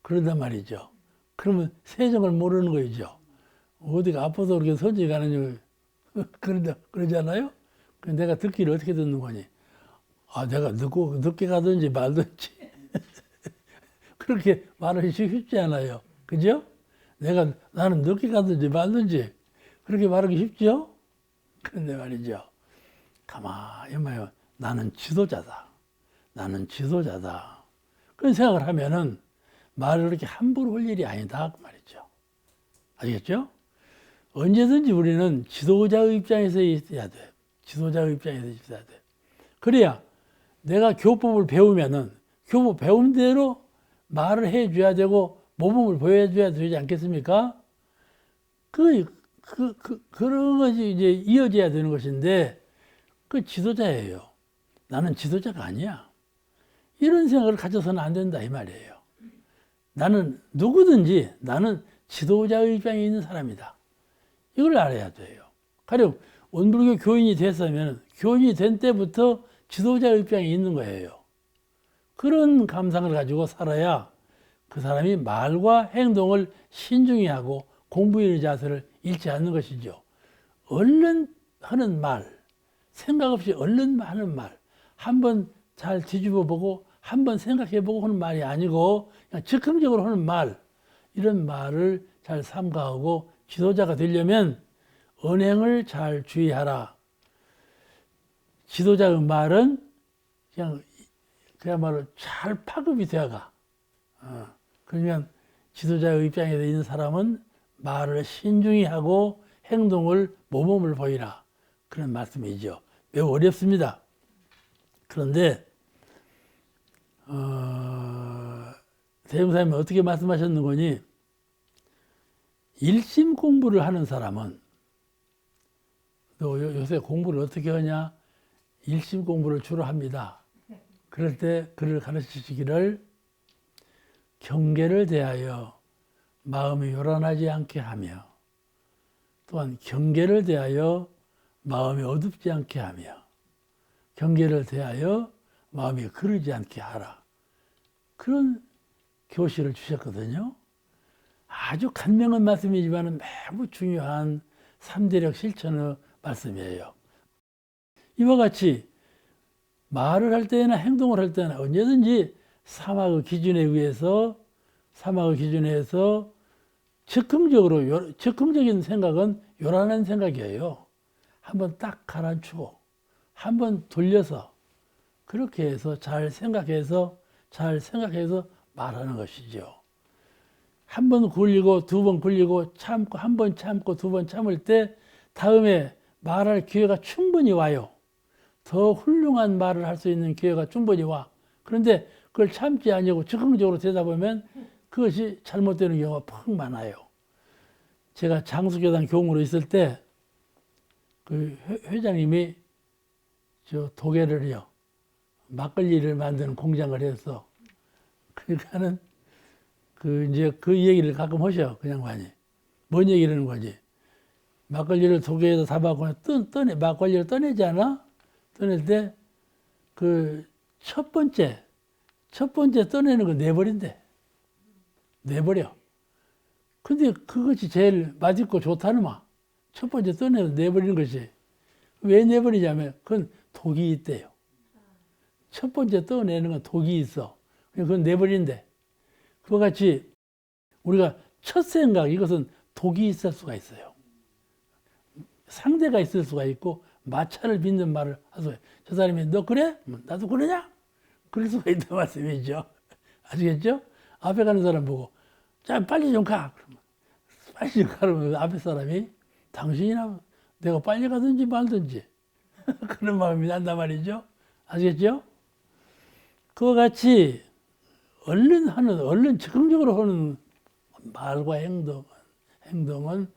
그런단 말이죠. 그러면 세정을 모르는 거죠. 어디가 아파서 그렇게 서지 가는 그러잖아요? 내가 듣기를 어떻게 듣는 거니? 아, 내가 늦게 가든지 말든지. 그렇게 말하기 쉽지 않아요. 그죠? 나는 늦게 가든지 말든지. 그렇게 말하기 쉽죠? 그런데 말이죠. 가만히 말이요. 나는 지도자다. 그런 생각을 하면은 말을 그렇게 함부로 할 일이 아니다. 그 말이죠. 아시겠죠? 언제든지 우리는 지도자의 입장에서 있어야 돼. 지도자의 입장에서 있어야 돼. 그래야 내가 교법을 배우면은 교법 배운 대로 말을 해줘야 되고 모범을 보여줘야 되지 않겠습니까? 그런 것이 이제 이어져야 되는 것인데 그 지도자예요. 나는 지도자가 아니야. 이런 생각을 가져서는 안 된다 이 말이에요. 나는 누구든지 나는 지도자의 입장에 있는 사람이다. 이걸 알아야 돼요. 가령 원불교 교인이 됐으면 교인이 된 때부터 지도자의 입장에 있는 거예요. 그런 감상을 가지고 살아야 그 사람이 말과 행동을 신중히 하고 공부의 자세를 잃지 않는 것이죠. 얼른 하는 말, 생각 없이 얼른 하는 말, 한번 잘 뒤집어 보고 한번 생각해 보고 하는 말이 아니고 그냥 즉흥적으로 하는 말, 이런 말을 잘 삼가하고 지도자가 되려면 언행을 잘 주의하라. 지도자의 말은 그야말로 잘 파급이 되어가. 그러면 지도자의 입장에 있는 사람은 말을 신중히 하고 행동을 모범을 보이라. 그런 말씀이죠. 매우 어렵습니다. 그런데 대웅사님은 어떻게 말씀하셨는 거니? 일심 공부를 하는 사람은 너 요새 공부를 어떻게 하냐? 일심 공부를 주로 합니다. 그럴 때 그를 가르치시기를 경계를 대하여 마음이 요란하지 않게 하며 또한 경계를 대하여 마음이 어둡지 않게 하며 경계를 대하여 마음이 그러지 않게 하라. 그런 교시를 주셨거든요. 아주 간명한 말씀이지만 매우 중요한 3대력 실천의 말씀이에요. 이와 같이 말을 할 때나 행동을 할 때나 언제든지 사막의 기준에 의해서 즉흥적인 생각은 요란한 생각이에요. 한번 딱 가라앉히고 한번 돌려서 그렇게 해서 잘 생각해서 말하는 것이죠. 한 번 굴리고 두 번 굴리고 참고 한 번 참고 두 번 참을 때 다음에 말할 기회가 충분히 와요. 더 훌륭한 말을 할 수 있는 기회가 충분히 와. 그런데 그걸 참지 아니하고 즉흥적으로 되다 보면 그것이 잘못되는 경우가 퍽 많아요. 제가 장수교단 교무로 있을 때 그 회장님이 저 도계를요 막걸리를 만드는 공장을 해서 그러니까는 이제 그 얘기를 가끔 하셔 그 양반이. 뭔 얘기를 하는 거지? 막걸리를 도계에다 담아고 막걸리를 떠내지 않아? 떠낼 때 그 첫 번째 떠내는 거 내버린대. 내버려. 근데 그것이 제일 맛있고 좋다는 말. 첫 번째 떠내서 내버리는 것이. 왜 내버리냐면 그건 독이 있대요. 첫 번째 떠내는 건 독이 있어. 그건 내버린대. 그와 같이 우리가 첫 생각, 이것은 독이 있을 수가 있어요. 상대가 있을 수가 있고 마찰을 빚는 말을 하서 저 사람이 너 그래? 나도 그러냐? 그럴 수가 있다는 말씀이죠. 아시겠죠? 앞에 가는 사람 보고 자 빨리 좀 가. 그러면 빨리 좀 가면 앞에 사람이 당신이나 내가 빨리 가든지 말든지 그런 마음이 난단 말이죠. 아시겠죠? 그와 같이 얼른 즉흥적으로 하는 말과 행동은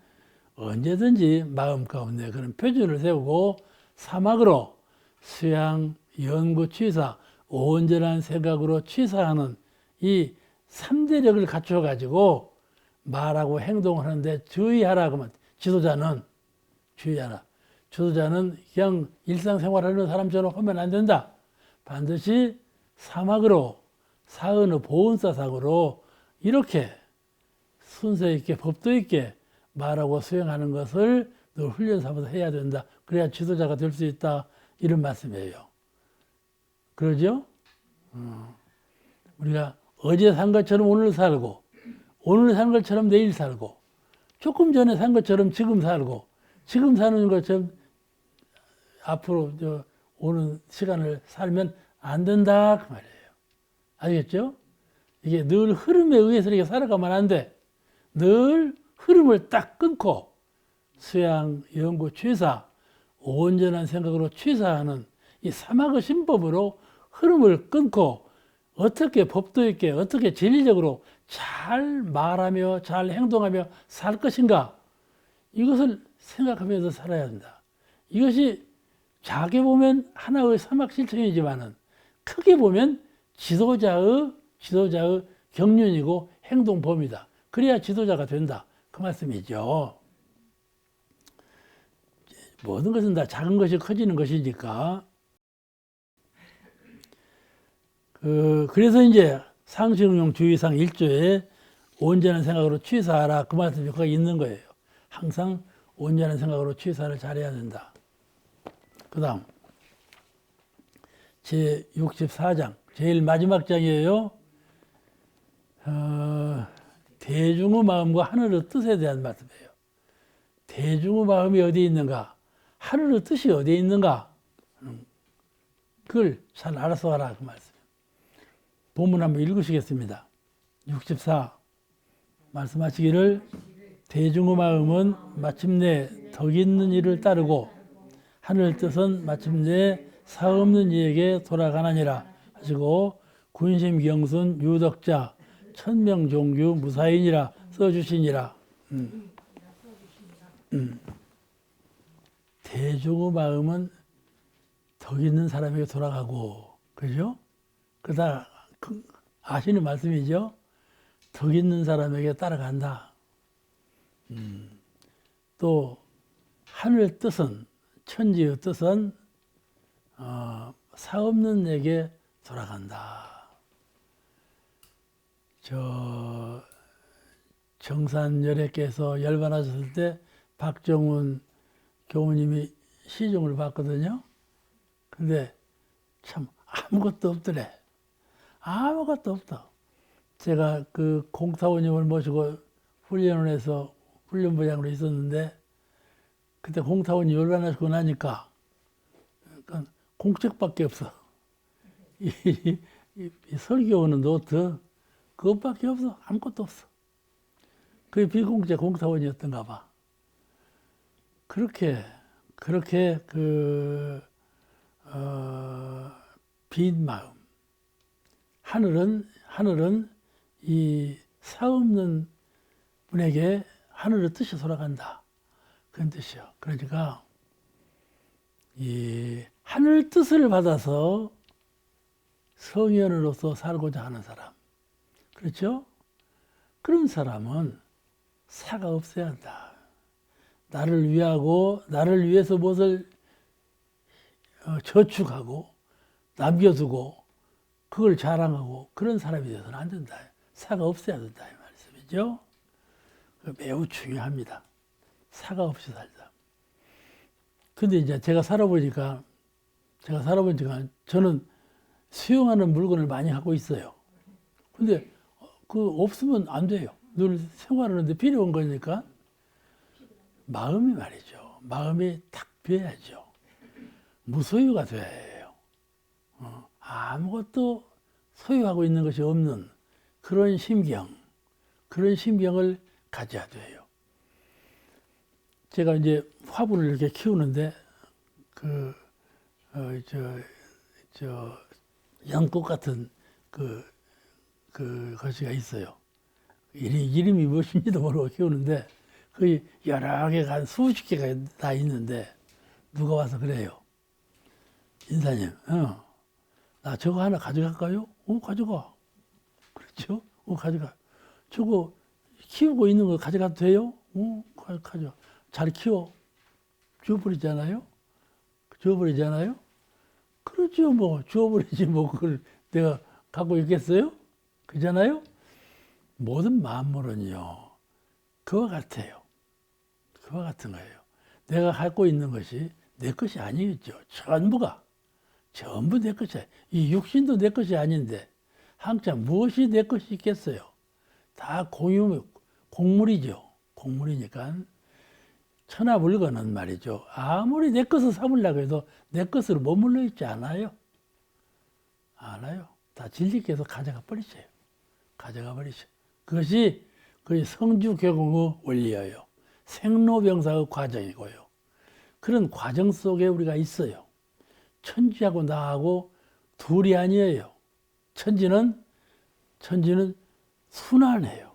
언제든지 마음 가운데 그런 표준을 세우고 사막으로 수양, 연구, 취사, 온전한 생각으로 취사하는 이 3대력을 갖춰가지고 말하고 행동을 하는데 주의하라 그러면 지도자는 주의하라. 지도자는 그냥 일상생활하는 사람처럼 하면 안 된다. 반드시 사막으로 사은의 보은사상으로 이렇게 순서 있게 법도 있게 말하고 수행하는 것을 늘 훈련 삼아서 해야 된다. 그래야 지도자가 될 수 있다. 이런 말씀이에요. 그러죠? 우리가 어제 산 것처럼 오늘 살고 오늘 산 것처럼 내일 살고 조금 전에 산 것처럼 지금 살고 지금 사는 것처럼 앞으로 오는 시간을 살면 안 된다 그 말이에요. 알겠죠? 이게 늘 흐름에 의해서 이렇게 살아가면 안 돼. 늘 흐름을 딱 끊고 수양, 연구, 취사, 온전한 생각으로 취사하는 이 사막의 신법으로 흐름을 끊고 어떻게 법도 있게 어떻게 진리적으로 잘 말하며 잘 행동하며 살 것인가, 이것을 생각하면서 살아야 한다. 이것이 작게 보면 하나의 사막 실천이지만은 크게 보면 지도자의 경륜이고 행동범위다. 그래야 지도자가 된다. 그 말씀이죠. 모든 것은 다 작은 것이 커지는 것이니까. 그래서 이제 상식응용 주의상 1조에 온전한 생각으로 취사하라. 그 말씀이 거기 있는 거예요. 항상 온전한 생각으로 취사를 잘해야 된다. 그 다음 제64장 제일 마지막 장이에요. 대중의 마음과 하늘의 뜻에 대한 말씀이에요. 대중의 마음이 어디에 있는가, 하늘의 뜻이 어디에 있는가, 그걸 잘 알아서 하라. 그 말씀. 본문 한번 읽으시겠습니다. 64 말씀하시기를 대중의 마음은 마침내 덕 있는 일을 따르고 하늘 뜻은 마침내 사없는 이에게 돌아가느니라 하시고 군심 경순 유덕자 천명 종규 무사인이라 써주시니라. 대중의 마음은 덕 있는 사람에게 돌아가고, 그죠? 그다 아시는 말씀이죠. 덕 있는 사람에게 따라간다. 또 하늘 뜻은, 천지의 뜻은 사없는 에게 돌아간다. 저 정산열애께서 열반하셨을 때 박정훈 교우님이 시중을 봤거든요. 근데 참 아무것도 없더래. 아무것도 없다. 제가 그 공타원님을 모시고 훈련을 해서 훈련부장으로 있었는데, 그때 공타원이 열반하시고 나니까 공책밖에 없어. 이 설교하는 노트 그것밖에 없어. 아무것도 없어. 그게 비공책 공타원이었던가 봐. 그렇게 빈 마음. 하늘은 이 사없는 분에게 하늘의 뜻이 돌아간다. 그런 뜻이요. 그러니까 이 하늘 뜻을 받아서 성현으로서 살고자 하는 사람, 그렇죠? 그런 사람은 사가 없어야 한다. 나를 위하고 나를 위해서 무엇을 저축하고 남겨두고 그걸 자랑하고 그런 사람이 되어서는 안 된다. 사가 없어야 된다 이 말씀이죠. 매우 중요합니다. 사가 없이 살다. 근데 이제 제가 살아보니까 저는 수용하는 물건을 많이 갖고 있어요. 근데 그 없으면 안 돼요. 늘 생활하는데 필요한 거니까. 마음이 말이죠. 마음이 탁 비어야죠. 무소유가 돼야 해요. 아무것도 소유하고 있는 것이 없는 그런 심경을 가져야 돼요. 제가 이제 화분을 이렇게 키우는데 연꽃 같은 것이가 있어요. 이름이 무엇인지도 모르고 키우는데 거의 여러 개가 한 수십 개가 다 있는데 누가 와서 그래요. 인사님, 나 저거 하나 가져갈까요? 가져가. 그렇죠? 가져가. 저거 키우고 있는 거 가져가도 돼요? 가져가. 잘 키워. 주워버리잖아요? 그렇죠, 뭐. 주워버리지, 뭐. 그걸 내가 갖고 있겠어요? 그잖아요? 모든 만물은요, 그와 같아요. 그와 같은 거예요. 내가 갖고 있는 것이 내 것이 아니겠죠. 전부 내 것이야. 이 육신도 내 것이 아닌데, 항상 무엇이 내 것이 있겠어요? 다 공물이죠. 공물이니까. 천하 물건은 말이죠. 아무리 내 것을 삼으려고 해도 내 것으로 머물러 있지 않아요. 다 진리께서 가져가 버리세요. 그것이 성주개공의 원리예요. 생로병사의 과정이고요. 그런 과정 속에 우리가 있어요. 천지하고 나하고 둘이 아니에요. 천지는 순환해요.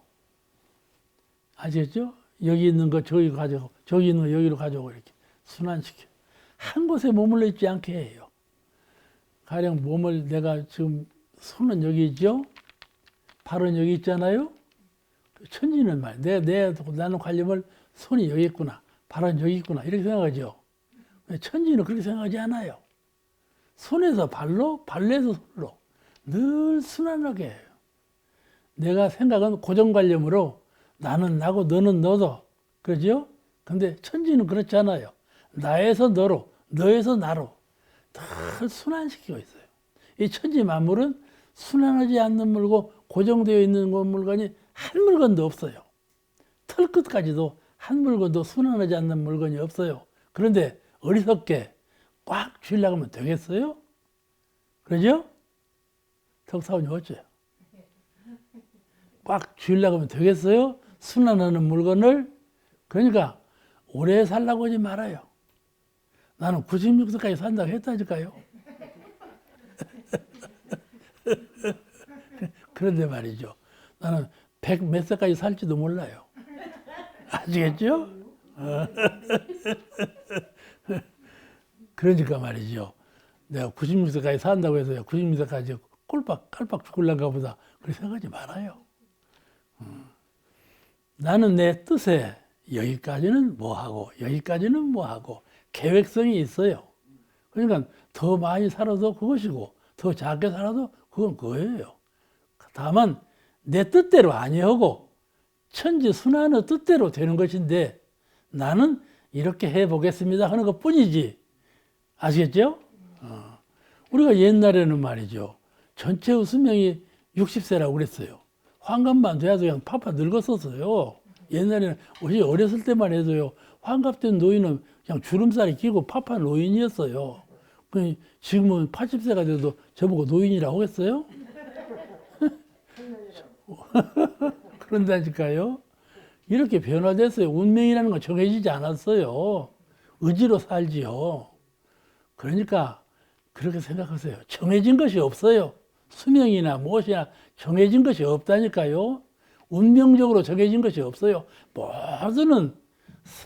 아시겠죠? 여기 있는 거 저기 가져오고, 저기 있는 거 여기로 가져오고, 이렇게 순환시켜요. 한 곳에 머물러 있지 않게 해요. 가령 몸을 내가 지금 손은 여기 있죠? 발은 여기 있잖아요? 천지는 말이야. 나는 관념을 손이 여기 있구나. 발은 여기 있구나. 이렇게 생각하죠. 천지는 그렇게 생각하지 않아요. 손에서 발로, 발로에서 손으로 늘 순환하게 해요. 내가 생각은 고정관념으로 나는 나고 너는 너도. 그러죠? 근데 천지는 그렇지 않아요. 나에서 너로, 너에서 나로 늘 순환시키고 있어요. 이 천지 만물은 순환하지 않는 물건, 고정되어 있는 물건이 한 물건도 없어요. 털끝까지도 한 물건도 순환하지 않는 물건이 없어요. 그런데 어리석게 꽉 쥐려고 하면 되겠어요? 그러죠? 턱사원이 어째요? 꽉 쥐려고 하면 되겠어요? 순환하는 물건을. 그러니까 오래 살라고 하지 말아요. 나는 96세까지 산다고 했다니까요. 그런데 말이죠. 나는 100 몇 세까지 살지도 몰라요. 아시겠죠? 그러니까 말이죠. 내가 96세까지 산다고 해서 96세까지 깔빡 죽을란가 보다. 그렇게 생각하지 말아요. 나는 내 뜻에 여기까지는 뭐하고 여기까지는 뭐하고 계획성이 있어요. 그러니까 더 많이 살아도 그것이고 더 작게 살아도 그건 그거예요. 다만 내 뜻대로 아니하고 천지 순환의 뜻대로 되는 것인데 나는 이렇게 해보겠습니다 하는 것 뿐이지. 아시겠죠? 우리가 옛날에는 말이죠. 전체 수명이 60세라고 그랬어요. 환갑만 돼도 그냥 파파 늙었었어요. 옛날에는 우리 어렸을 때만 해도요. 환갑된 노인은 그냥 주름살이 끼고 파파 노인이었어요. 지금은 80세가 돼도 저보고 노인이라고 했어요? 그런다니까요. 이렇게 변화됐어요. 운명이라는 건 정해지지 않았어요. 의지로 살지요. 그러니까 그렇게 생각하세요. 정해진 것이 없어요. 수명이나 무엇이나 정해진 것이 없다니까요. 운명적으로 정해진 것이 없어요. 모두는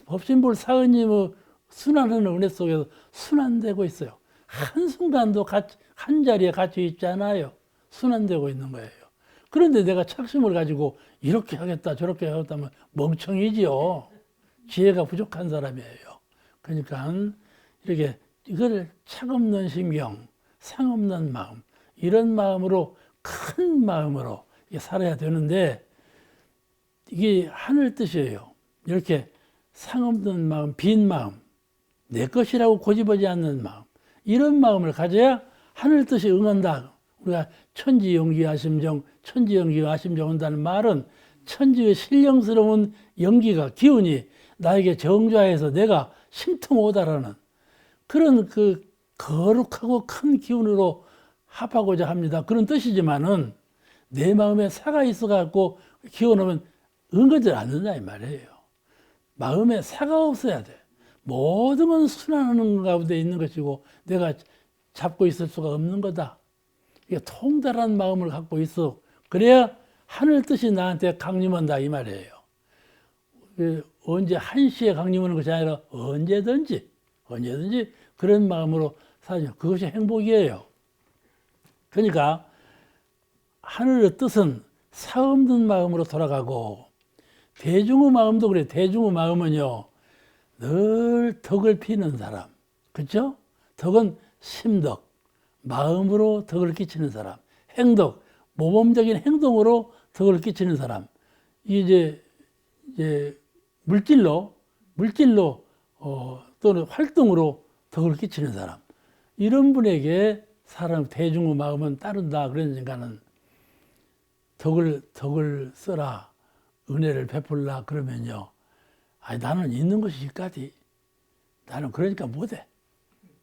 법신불 사은님의 순환하는 은혜 속에서 순환되고 있어요. 한순간도 한 자리에 갇혀 있지 않아요. 순환되고 있는 거예요. 그런데 내가 착심을 가지고 이렇게 하겠다 저렇게 하겠다면 멍청이지요. 지혜가 부족한 사람이에요. 그러니까 이렇게 이걸 착 없는 심경, 상 없는 마음, 이런 마음으로 큰 마음으로 살아야 되는데 이게 하늘 뜻이에요. 이렇게 상 없는 마음, 빈 마음, 내 것이라고 고집하지 않는 마음, 이런 마음을 가져야 하늘 뜻이 응한다. 우리가 천지연기하심정, 천지연기하심정 한다는 말은 천지의 신령스러운 연기가, 기운이 나에게 정좌해서 내가 심통오다라는 그런 그 거룩하고 큰 기운으로 합하고자 합니다. 그런 뜻이지만은 내 마음에 사가 있어갖고 기워놓으면 응거질 않는다 이 말이에요. 마음에 사가 없어야 돼. 모든 건 순환하는 가운데 있는 것이고 내가 잡고 있을 수가 없는 거다. 이게 통달한 마음을 갖고 있어. 그래야 하늘 뜻이 나한테 강림한다 이 말이에요. 언제 한시에 강림하는 것이 아니라 언제든지 그런 마음으로 사죠. 그것이 행복이에요. 그러니까 하늘의 뜻은 사 없는 마음으로 돌아가고 대중의 마음도 그래. 대중의 마음은요. 늘 덕을 피는 사람. 그렇죠? 덕은 심덕, 마음으로 덕을 끼치는 사람. 행덕, 모범적인 행동으로 덕을 끼치는 사람. 이제 물질로 또는 활동으로 덕을 끼치는 사람. 이런 분에게 사람 대중의 마음은 따른다. 그러니까는 덕을 써라. 은혜를 베풀라. 그러면요. 아니, 나는 있는 것이 이까지. 나는 그러니까 못해.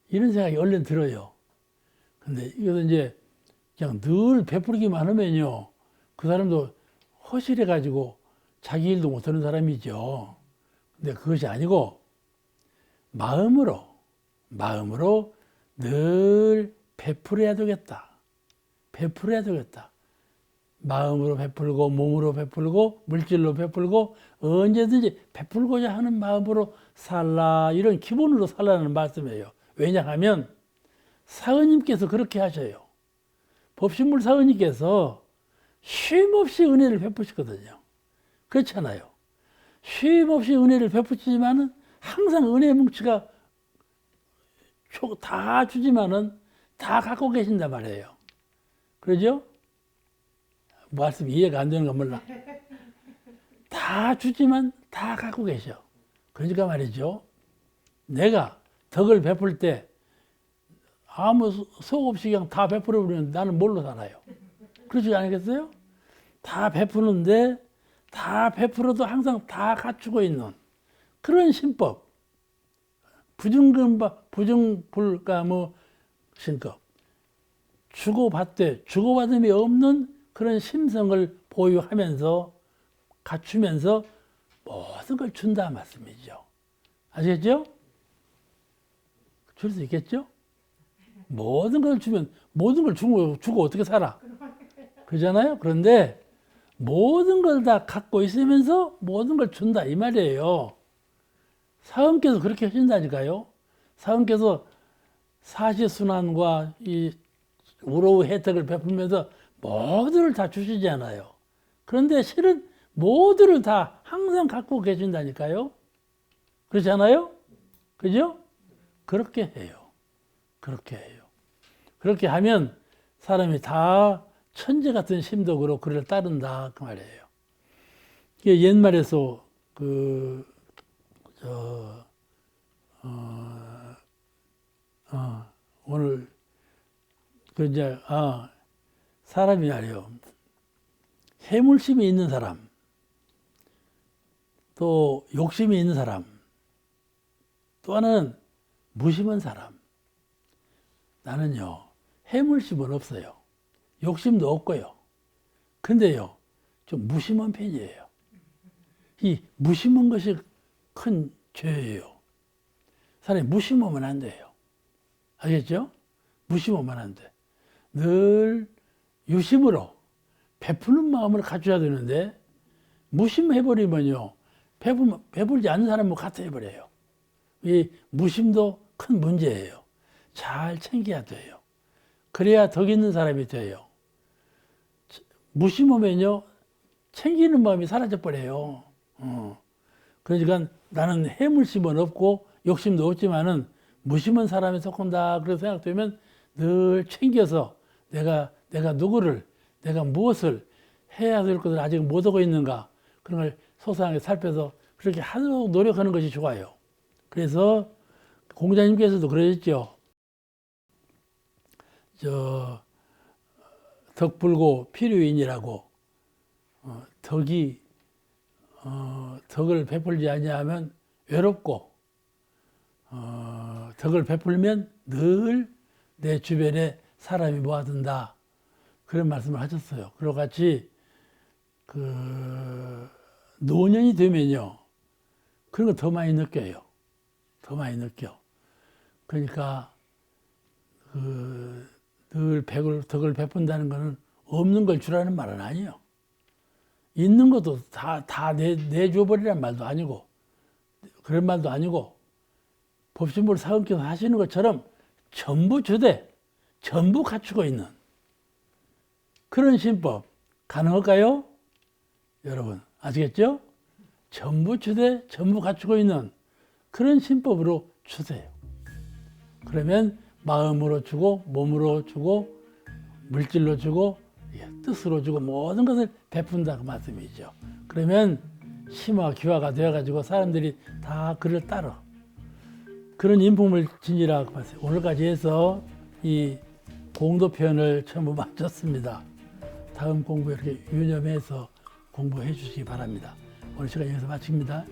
이런 생각이 얼른 들어요. 근데 이것은 이제 그냥 늘 베풀기만 하면요. 그 사람도 허실해가지고 자기 일도 못하는 사람이죠. 근데 그것이 아니고 마음으로 늘 베풀어야 되겠다. 베풀어야 되겠다. 마음으로 베풀고 몸으로 베풀고 물질로 베풀고 언제든지 베풀고자 하는 마음으로 살라. 이런 기본으로 살라는 말씀이에요. 왜냐하면 사은님께서 그렇게 하셔요. 법신물 사은님께서 쉼없이 은혜를 베푸시거든요. 그렇잖아요. 쉼없이 은혜를 베푸시지만은 항상 은혜의 뭉치가 다 주지만은 다 갖고 계신단 말이에요. 그러죠? 말씀 이해가 안 되는 건 몰라. 다 주지만 다 갖고 계셔. 그러니까 말이죠. 내가 덕을 베풀 때 아무 속 없이 그냥 다 베풀어 버리면 나는 뭘로 살아요? 그렇지 않겠어요? 다 베푸는데 다 베풀어도 항상 다 갖추고 있는 그런 신법. 부정불가무 신법. 주고받음이 없는 그런 심성을 보유하면서 갖추면서 모든 걸 준다 말씀이죠. 아시겠죠? 줄 수 있겠죠? 모든 걸 주면 모든 걸 주고 어떻게 살아? 그러잖아요? 그런데 모든 걸 다 갖고 있으면서 모든 걸 준다 이 말이에요. 사은께서 그렇게 하신다니까요. 사은께서 사시순환과 이 우로우 혜택을 베풀면서 모두를 다 주시잖아요. 그런데 실은 모두를 다 항상 갖고 계신다니까요. 그렇지 않아요? 그죠? 그렇게 해요. 그렇게 해요. 그렇게 하면 사람이 다 천재 같은 심덕으로 그를 따른다 그 말이에요. 이게 옛말에서 오늘 사람이 말이요. 해물심이 있는 사람, 또 욕심이 있는 사람, 또 하나는 무심한 사람. 나는요, 해물심은 없어요. 욕심도 없고요. 근데요, 좀 무심한 편이에요. 이 무심한 것이 큰 죄예요. 사람이 무심하면 안 돼요. 알겠죠? 무심하면 안 돼. 늘 유심으로 베푸는 마음을 가져야 되는데 무심해버리면요. 베풀지 않는 사람은 같아해버려요. 이 무심도 큰 문제예요. 잘 챙겨야 돼요. 그래야 덕 있는 사람이 돼요. 무심하면요. 챙기는 마음이 사라져버려요. 그러니까 나는 해물심은 없고 욕심도 없지만은 무심한 사람에 속한다. 그렇게 생각되면 늘 챙겨서 내가 누구를, 내가 무엇을 해야 될 것을 아직 못하고 있는가. 그런 걸 소소하게 살펴서 그렇게 하도록 노력하는 것이 좋아요. 그래서 공자님께서도 그러셨죠. 덕불고 필요인이라고 덕을 베풀지 아니하면 외롭고 덕을 베풀면 늘 내 주변에 사람이 모아든다. 그런 말씀을 하셨어요. 그와 같이 노년이 되면요. 그런 거 더 많이 느껴요. 더 많이 느껴. 그러니까 늘 덕을 베푼다는 것은 없는 걸 주라는 말은 아니에요. 있는 것도 다 내줘버리란 말도 아니고 그런 말도 아니고 법신불 사은께서 하시는 것처럼 전부 주되 전부 갖추고 있는 그런 신법 가능할까요? 여러분 아시겠죠? 전부 주되 전부 갖추고 있는 그런 신법으로 주세요. 그러면 마음으로 주고 몸으로 주고 물질로 주고 뜻으로 주고 모든 것을 베푼다 그 말씀이죠. 그러면 심화 기화가 되어가지고 사람들이 다 그를 따라 그런 인품을 지니라 그 말씀. 오늘까지 해서 이 공도편을 전부 마쳤습니다. 다음 공부 이렇게 유념해서 공부해 주시기 바랍니다. 오늘 시간 여기서 마칩니다.